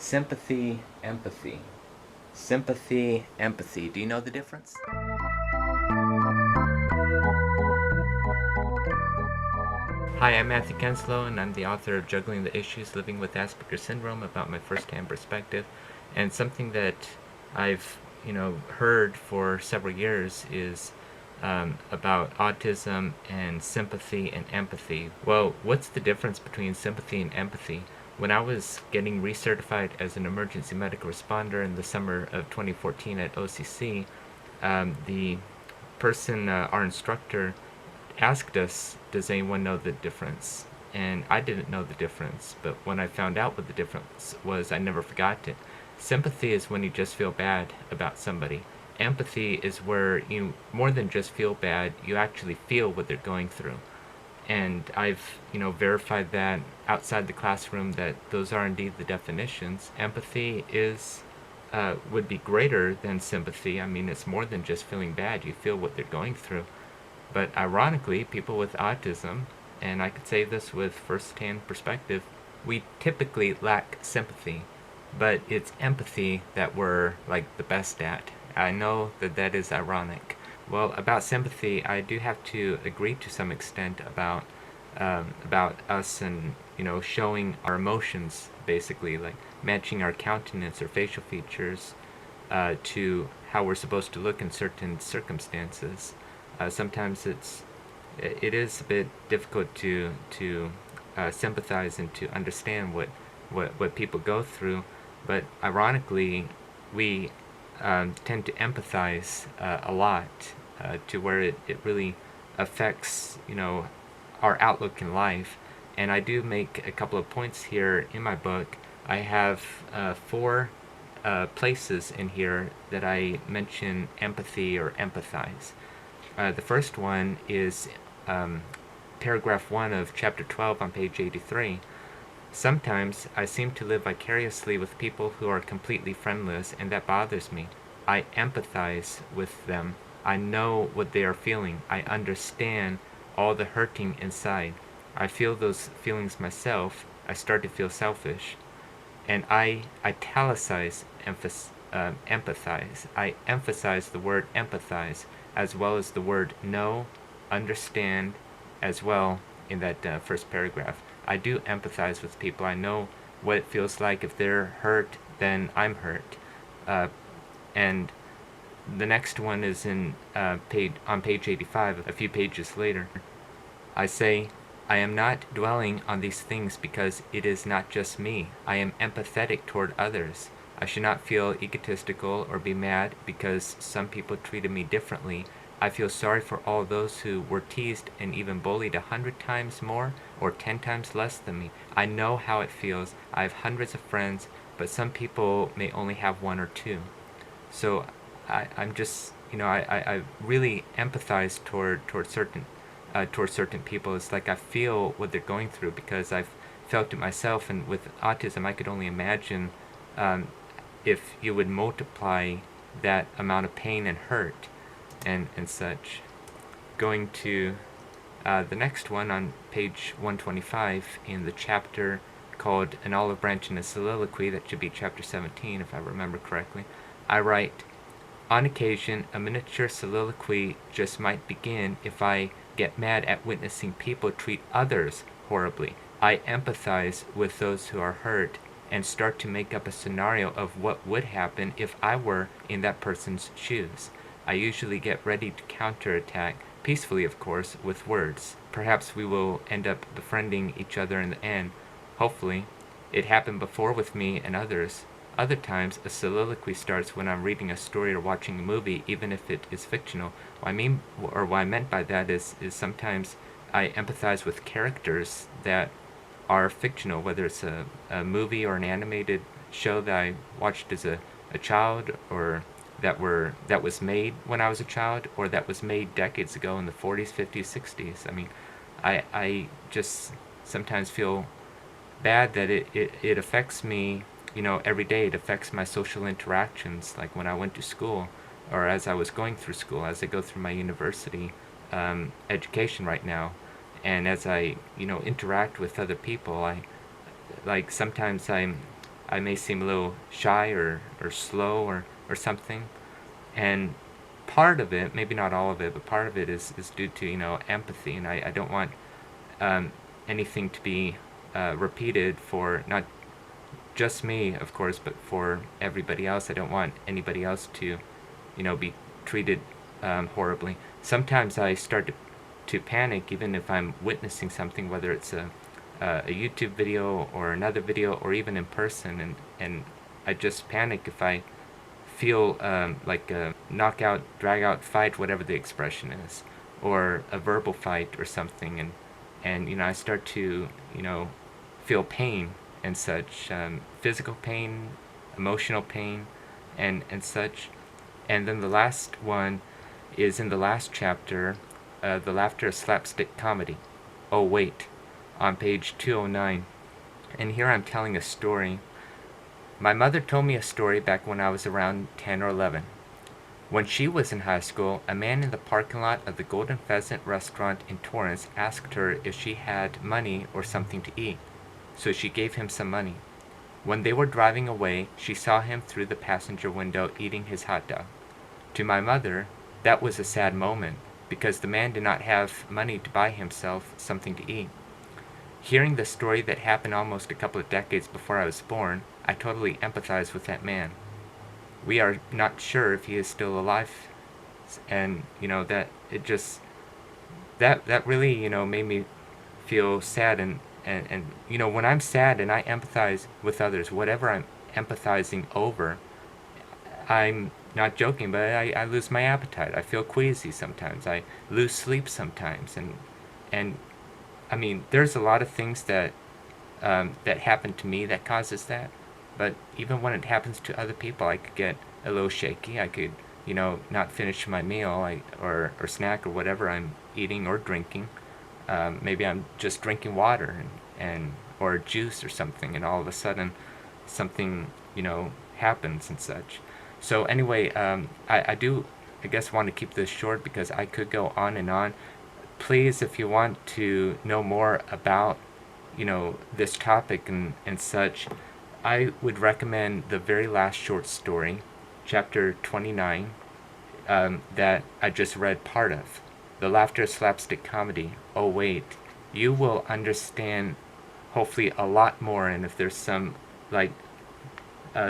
Sympathy, empathy. Sympathy, empathy. Do you know the difference? Hi, I'm 𝐜𝐡𝐚𝐧𝐿, and I'm the author of Juggling the Issues Living with Asperger's Syndrome, about my first-hand perspective. And something that I've, heard for several years is about autism and sympathy and empathy. Well, what's the difference between sympathy and empathy? When I was getting recertified as an emergency medical responder in the summer of 2014 at OCC, the person, our instructor, asked us, does anyone know the difference? And I didn't know the difference, but when I found out what the difference was, I never forgot it. Sympathy is when you just feel bad about somebody. Empathy is where you, more than just feel bad, you actually feel what they're going through. And I've, verified that outside the classroom that those are indeed the definitions. Empathy is, would be greater than sympathy. I mean, it's more than just feeling bad. You feel what they're going through. But ironically, people with autism, and I could say this with first-hand perspective, we typically lack sympathy, but it's empathy that we're like the best at. I know that that is ironic. Well, about sympathy, I do have to agree to some extent about us and showing our emotions, basically, like matching our countenance or facial features to how we're supposed to look in certain circumstances. Sometimes it is a bit difficult to sympathize and to understand what people go through, but ironically, we tend to empathize a lot to where it really affects our outlook in life. And I do make a couple of points here in my book. I have 4 places in here that I mention empathy or empathize. The first one is paragraph 1 of chapter 12 on page 83. Sometimes I seem to live vicariously with people who are completely friendless, and that bothers me. I empathize with them. I know what they are feeling. I understand all the hurting inside. I feel those feelings myself. I start to feel selfish. And I italicize empathize. I emphasize the word empathize, as well as the word know, understand, as well in that first paragraph. I do empathize with people. I know what it feels like. If they're hurt, then I'm hurt. And the next one is on page 85, a few pages later. I say, I am not dwelling on these things because it is not just me. I am empathetic toward others. I should not feel egotistical or be mad because some people treated me differently. I feel sorry for all those who were teased and even bullied 100 times more or 10 times less than me. I know how it feels. I have hundreds of friends, but some people may only have 1 or 2. So I'm just, I really empathize toward certain people. It's like I feel what they're going through because I've felt it myself, and with autism I could only imagine if you would multiply that amount of pain and hurt and such. Going to the next one on page 125 in the chapter called An Olive Branch and a Soliloquy, that should be chapter 17 if I remember correctly, I write, on occasion a miniature soliloquy just might begin if I get mad at witnessing people treat others horribly. I empathize with those who are hurt and start to make up a scenario of what would happen if I were in that person's shoes. I usually get ready to counterattack, peacefully of course, with words. Perhaps we will end up befriending each other in the end. Hopefully. It happened before with me and others. Other times, a soliloquy starts when I'm reading a story or watching a movie, even if it is fictional. What I meant by that is sometimes I empathize with characters that are fictional, whether it's a movie or an animated show that I watched as a child, or that was made when I was a child, or that was made decades ago in the 40s, 50s, 60s. I mean, I just sometimes feel bad that it affects me, every day. It affects my social interactions, like when I went to school, or as I was going through school, as I go through my university education right now, and as I interact with other people. Sometimes I'm I may seem a little shy or slow or something. And part of it, maybe not all of it, but part of it is due to, empathy. And I don't want anything to be repeated for not just me, of course, but for everybody else. I don't want anybody else to, be treated horribly. Sometimes I start to panic, even if I'm witnessing something, whether it's a YouTube video or another video or even in person, and I just panic if I feel like a knockout, drag out fight, whatever the expression is, or a verbal fight or something, and I start to feel pain and such, physical pain, emotional pain, and such. And then the last one is in the last chapter, The Laughter of Slapstick Comedy. Oh wait, on page 209. And here I'm telling a story. My mother told me a story back when I was around 10 or 11. When she was in high school, a man in the parking lot of the Golden Pheasant restaurant in Torrance asked her if she had money or something to eat. So she gave him some money. When they were driving away, she saw him through the passenger window eating his hot dog. To my mother, that was a sad moment, because the man did not have money to buy himself something to eat. Hearing the story that happened almost a couple of decades before I was born, I totally empathize with that man. We are not sure if he is still alive, and that it just that really made me feel sad, and when I'm sad and I empathize with others, whatever I'm empathizing over, I'm not joking, but I lose my appetite. I feel queasy sometimes. I lose sleep sometimes, and I mean, there's a lot of things that that happen to me that causes that. But even when it happens to other people, I could get a little shaky. I could, not finish my meal, or snack or whatever I'm eating or drinking. Maybe I'm just drinking water and or juice or something, and all of a sudden something happens and such. So anyway, I do, I guess, want to keep this short because I could go on and on. Please, if you want to know more about this topic and such, I would recommend the very last short story, chapter 29, that I just read part of, The Laughter of Slapstick Comedy. Oh wait, you will understand hopefully a lot more, and if there's some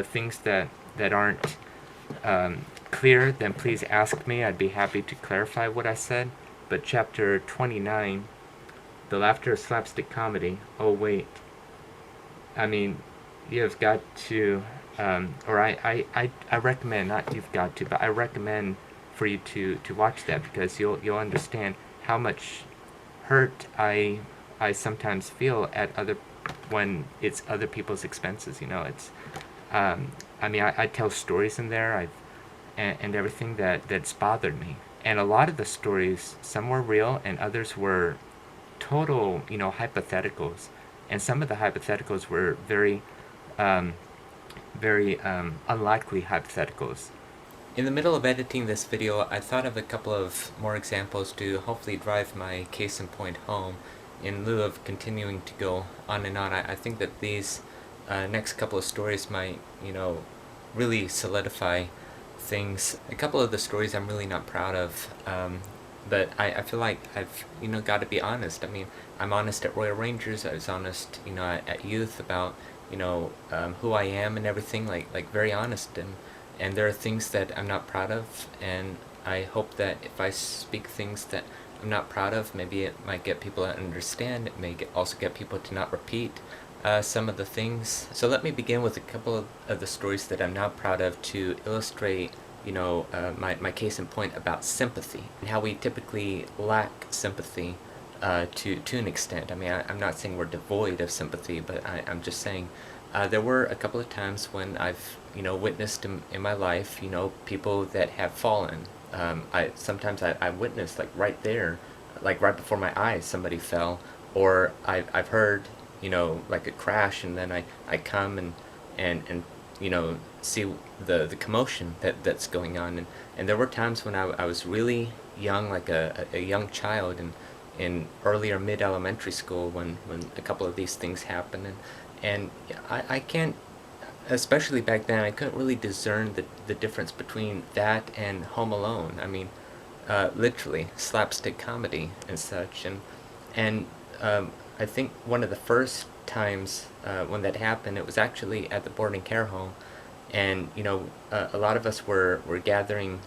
things that aren't clear, then please ask me. I'd be happy to clarify what I said. But chapter 29, The Laughter of Slapstick Comedy, oh wait, I mean, you've got to, or I recommend, not you've got to, but I recommend for you to watch that, because you'll understand how much hurt I sometimes feel at when it's other people's expenses. It's I mean, I tell stories in there, and everything that's bothered me, and a lot of the stories, some were real and others were total hypotheticals, and some of the hypotheticals were very unlikely hypotheticals. In the middle of editing this video, I thought of a couple of more examples to hopefully drive my case in point home in lieu of continuing to go on and on. I think that these next couple of stories might, really solidify things. A couple of the stories I'm really not proud of, but I feel like I've, got to be honest. I mean, I'm honest at Royal Rangers, I was honest, at youth about, who I am and everything, like very honest, and there are things that I'm not proud of, and I hope that if I speak things that I'm not proud of, maybe it might get people to understand. It may also get people to not repeat some of the things. So let me begin with a couple of the stories that I'm not proud of to illustrate my case in point about sympathy, and how we typically lack sympathy to an extent. I mean, I'm not saying we're devoid of sympathy, but I'm just saying there were a couple of times when I've witnessed in my life people that have fallen. Sometimes I witnessed, like right there, like right before my eyes, somebody fell, or I've heard like a crash, and then I come and see the commotion that's going on, and there were times when I was really young, like a young child, and in early or mid-elementary school when a couple of these things happen, and I can't especially back then, I couldn't really discern the difference between that and Home Alone. I mean, literally slapstick comedy and such. And I think one of the first times when that happened, it was actually at the boarding care home, and a lot of us were gathering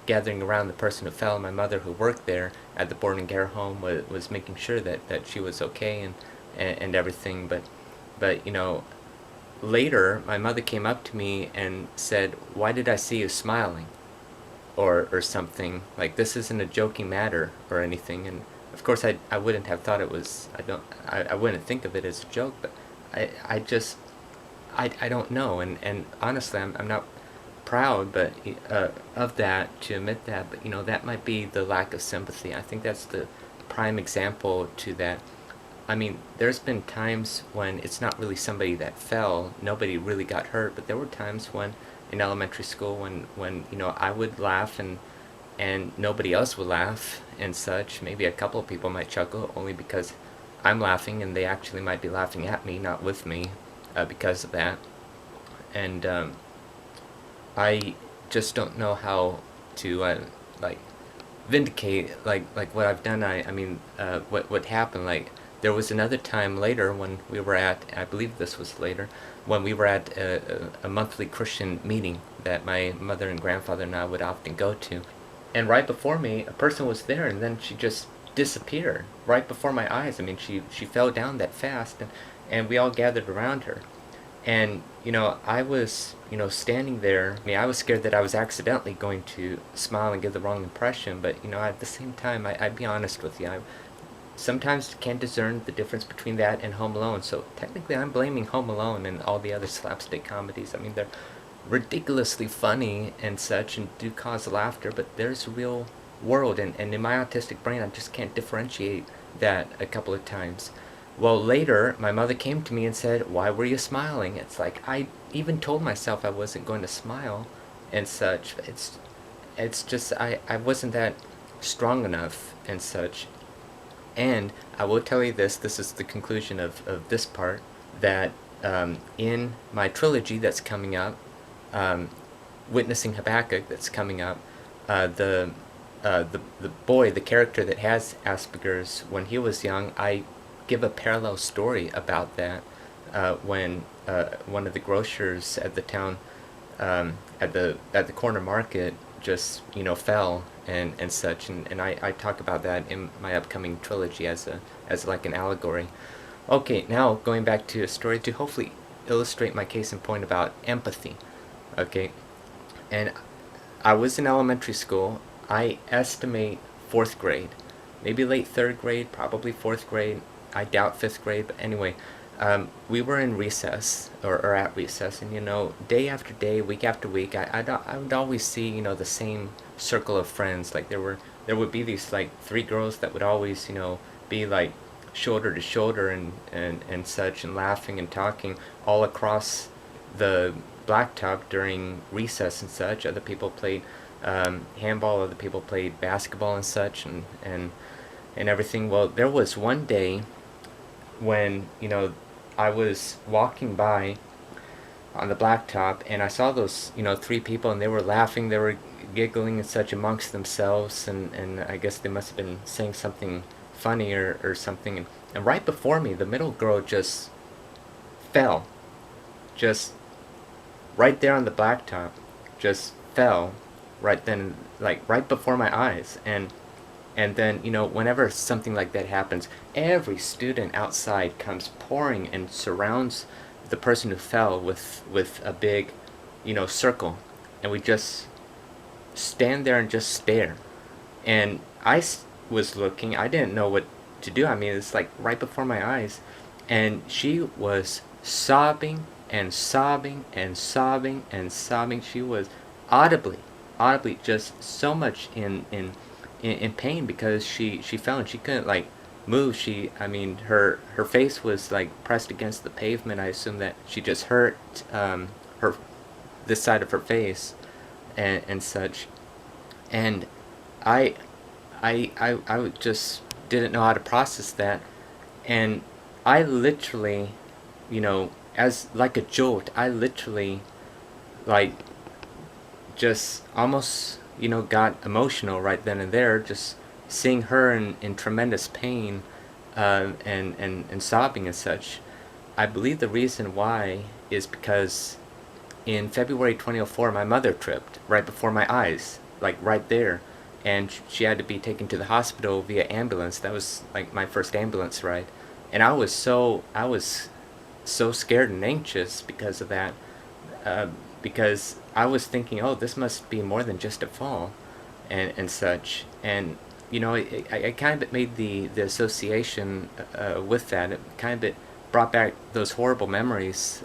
gathering around the person who fell. My mother, who worked there at the boarding care home, was making sure that she was okay and everything. But later, my mother came up to me and said, "Why did I see you smiling?" Or something like, "This isn't a joking matter or anything." And of course, I wouldn't have thought it was. I wouldn't think of it as a joke, but I just I don't know. And honestly, I'm not proud, but of that, to admit that. But that might be the lack of sympathy. I think that's the prime example to that. I mean, there's been times when it's not really somebody that fell, nobody really got hurt, but there were times when in elementary school when I would laugh and nobody else would laugh and such. Maybe a couple of people might chuckle only because I'm laughing, and they actually might be laughing at me, not with me, because of that. And I just don't know how to like vindicate like what I've done. I mean, what happened. Like, there was another time later when we were at, I believe this was later, when we were at a monthly Christian meeting that my mother and grandfather and I would often go to. And right before me, a person was there, and then she just disappeared right before my eyes. I mean, she fell down that fast, and we all gathered around her. And I was standing there. I mean, I was scared that I was accidentally going to smile and give the wrong impression. But at the same time, I'd be honest with you. I sometimes can't discern the difference between that and Home Alone. So technically, I'm blaming Home Alone and all the other slapstick comedies. I mean, they're ridiculously funny and such, and do cause laughter. But there's a real world, and in my autistic brain, I just can't differentiate that a couple of times. Well, later, my mother came to me and said, "Why were you smiling?" It's like, I even told myself I wasn't going to smile and such. It's just, I wasn't that strong enough and such. And I will tell you this is the conclusion of this part, that in my trilogy that's coming up, Witnessing Habakkuk, that's coming up, the boy, the character that has Asperger's, when he was young, I give a parallel story about that, when one of the grocers at the town, at the corner market, just fell and such, and I talk about that in my upcoming trilogy as like an allegory. Okay, now going back to a story to hopefully illustrate my case in point about empathy. Okay, and I was in elementary school. I estimate 4th grade, maybe late 3rd grade, probably 4th grade. I doubt 5th grade, but anyway, we were in recess, or at recess, and day after day, week after week, I would always see the same circle of friends. Like, there would be these like 3 girls that would always be like shoulder to shoulder and such, and laughing and talking all across the blacktop during recess and such. Other people played handball, other people played basketball and such, and everything. Well, there was one day when I was walking by on the blacktop, and I saw those 3 people, and they were laughing, they were giggling and such amongst themselves, and I guess they must have been saying something funny or something. And right before me, the middle girl just fell, just right there on the blacktop, just fell right then, like right before my eyes. And then, whenever something like that happens, every student outside comes pouring and surrounds the person who fell with a big, circle. And we just stand there and just stare. And I was looking, I didn't know what to do. I mean, it's like right before my eyes. And she was sobbing and sobbing and sobbing and sobbing. She was audibly just so much in pain, because she fell and she couldn't like move. Her face was like pressed against the pavement. I assume that she just hurt her this side of her face and such. And I just didn't know how to process that. And I literally, as like a jolt, I literally, like, just almost, got emotional right then and there, just seeing her in tremendous pain, and sobbing and such. I believe the reason why is because in February 2004, my mother tripped right before my eyes, like right there, and she had to be taken to the hospital via ambulance. That was like my first ambulance ride, and I was so scared and anxious because of that, because I was thinking, oh, this must be more than just a fall, and such, and I kind of made the association with that. It kind of brought back those horrible memories,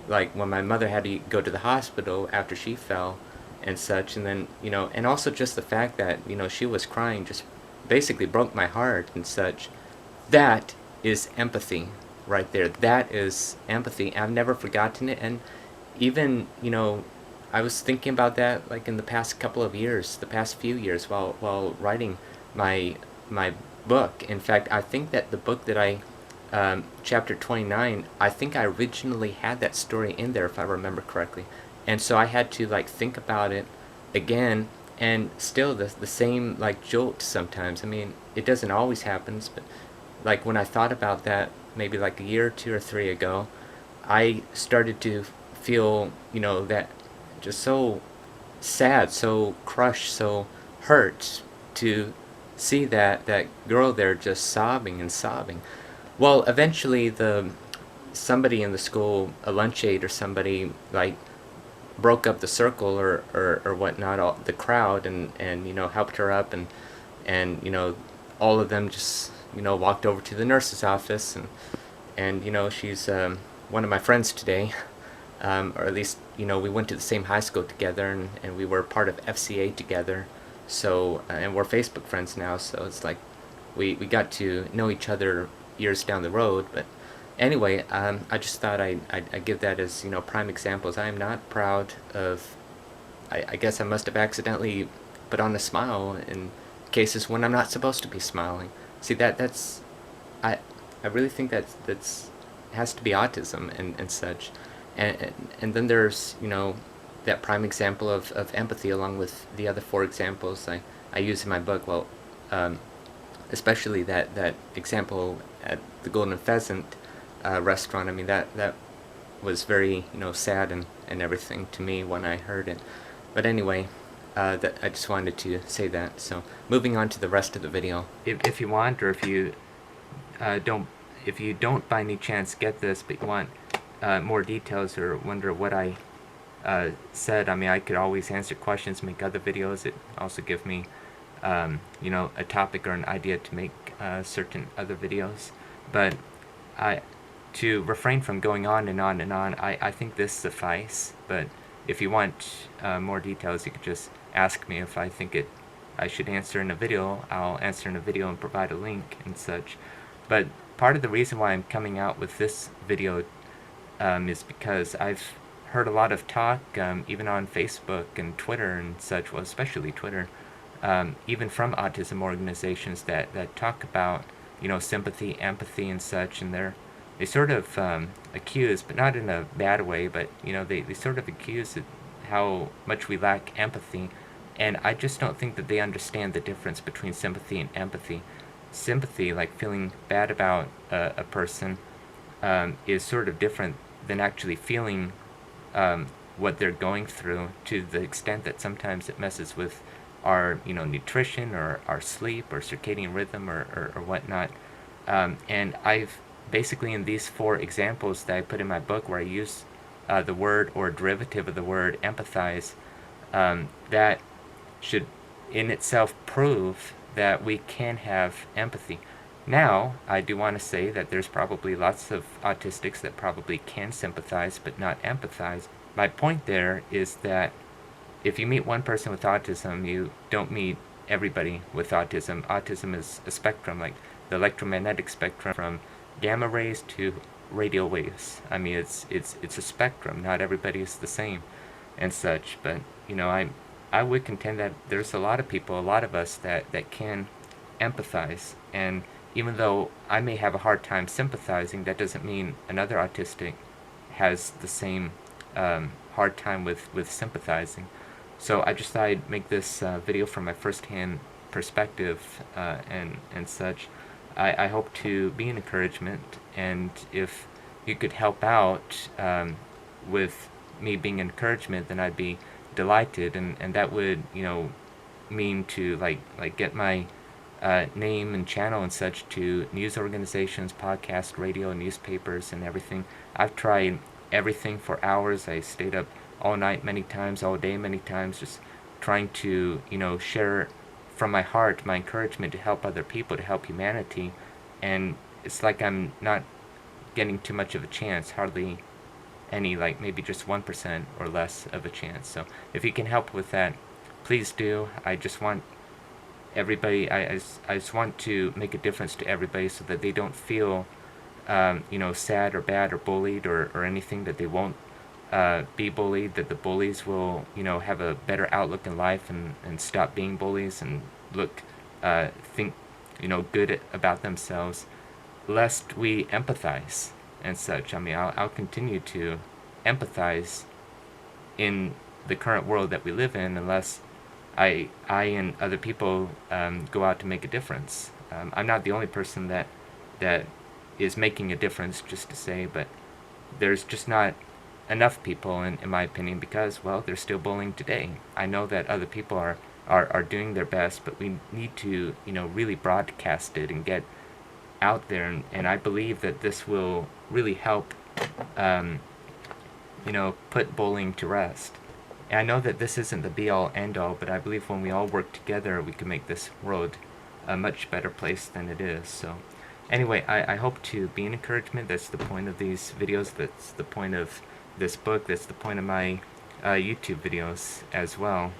like when my mother had to go to the hospital after she fell, and such, and then and also just the fact that she was crying just basically broke my heart and such. That is empathy right there. That is empathy. I've never forgotten it, and even I was thinking about that like in the past couple of years, the past few years, while writing my book. In fact, I think that the book that chapter 29, I think I originally had that story in there, if I remember correctly, and so I had to like think about it again, and still the same like jolt sometimes. I mean, it doesn't always happen, but like when I thought about that maybe like a year or two or three ago, I started to feel that just so sad, so crushed, so hurt to see that girl there just sobbing and sobbing. Well, eventually somebody in the school, a lunch aide or somebody, like broke up the circle or whatnot, the crowd, and helped her up, and all of them just walked over to the nurse's office, and she's one of my friends today, or at least we went to the same high school together, and we were part of FCA together, so and we're Facebook friends now, so it's like we got to know each other years down the road. But anyway, I just thought I'd give that as prime examples. I am not proud of. I guess I must have accidentally put on a smile in cases when I'm not supposed to be smiling. See, that's I really think that's has to be autism and such, and then there's that prime example of empathy, along with the other four examples I use in my book. Well, especially that example at the Golden Pheasant restaurant. I mean, that was very sad and everything to me when I heard it. But anyway, that I just wanted to say that. So moving on to the rest of the video. If you want, or if you don't by any chance get this, but you want more details or wonder what I said, I mean, I could always answer questions, make other videos. It also give me a topic or an idea to make certain other videos. But to refrain from going on and on and on, I think this suffice. But if you want more details, you could just ask me. If I think I should answer in a video, I'll answer in a video and provide a link and such. But part of the reason why I'm coming out with this video is because I've heard a lot of talk, even on Facebook and Twitter and such, well, especially Twitter, even from autism organizations that talk about sympathy, empathy, and such, and they sort of accuse, but not in a bad way, but they sort of accuse how much we lack empathy, and I just don't think that they understand the difference between sympathy and empathy. Sympathy, like feeling bad about a person, is sort of different than actually feeling what they're going through, to the extent that sometimes it messes with our nutrition or our sleep or circadian rhythm or whatnot. And I've basically, in these four examples that I put in my book, where I use the word or derivative of the word empathize, that should in itself prove that we can have empathy. Now, I do want to say that there's probably lots of autistics that probably can sympathize but not empathize. My point there is that if you meet one person with autism, you don't meet everybody with autism. Autism is a spectrum, like the electromagnetic spectrum, from gamma rays to radio waves. I mean, it's a spectrum. Not everybody is the same and such. But I would contend that there's a lot of people, a lot of us that can empathize. And even though I may have a hard time sympathizing, that doesn't mean another autistic has the same hard time with sympathizing. So I just thought I'd make this video from my first-hand perspective and such. I hope to be an encouragement, and if you could help out with me being encouragement, then I'd be delighted, and that would, you know, mean to like get my name and channel and such to news organizations, podcasts, radio, newspapers, and everything. I've tried everything for hours. I stayed up all night many times, all day many times, just trying to, you know, share from my heart my encouragement to help other people, to help humanity, and it's like I'm not getting too much of a chance, hardly any, like maybe just 1% or less of a chance. So if you can help with that, please do. I just want everybody, I just want to make a difference to everybody so that they don't feel you know, sad or bad or bullied or anything, that they won't be bullied, that the bullies will, you know, have a better outlook in life and stop being bullies and think, you know, good about themselves, lest we empathize and such. I mean, I'll continue to empathize in the current world that we live in unless I and other people go out to make a difference. I'm not the only person that is making a difference, just to say, but there's just not enough people, in my opinion, because, well, they're still bullying today. I know that other people are doing their best, but we need to, you know, really broadcast it and get out there, and I believe that this will really help, you know, put bullying to rest. And I know that this isn't the be-all, end-all, but I believe when we all work together, we can make this world a much better place than it is. So anyway, I hope to be an encouragement. That's the point of these videos. That's the point of this book. That's the point of my YouTube videos as well.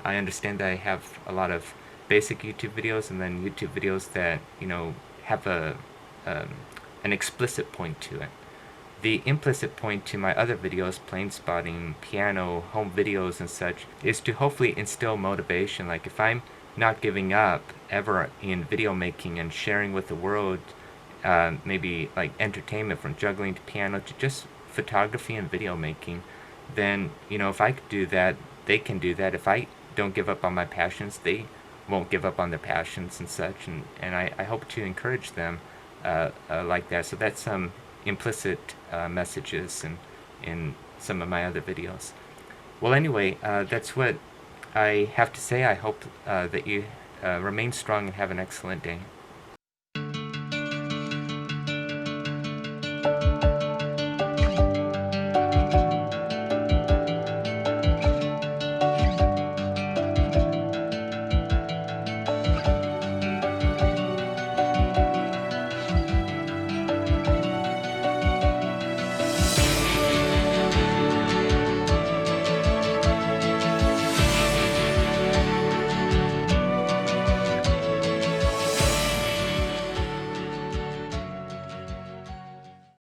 I understand that I have a lot of basic YouTube videos and then YouTube videos that, you know, have an explicit point to it. The implicit point to my other videos, plane spotting, piano, home videos and such, is to hopefully instill motivation. Like, if I'm not giving up ever in video making and sharing with the world, maybe like entertainment, from juggling to piano to just photography and video making, then, you know, if I could do that, they can do that. If I don't give up on my passions, they won't give up on their passions and such, and I hope to encourage them like that. So that's some implicit messages in some of my other videos. Well, anyway, that's what I have to say. I hope that you remain strong and have an excellent day.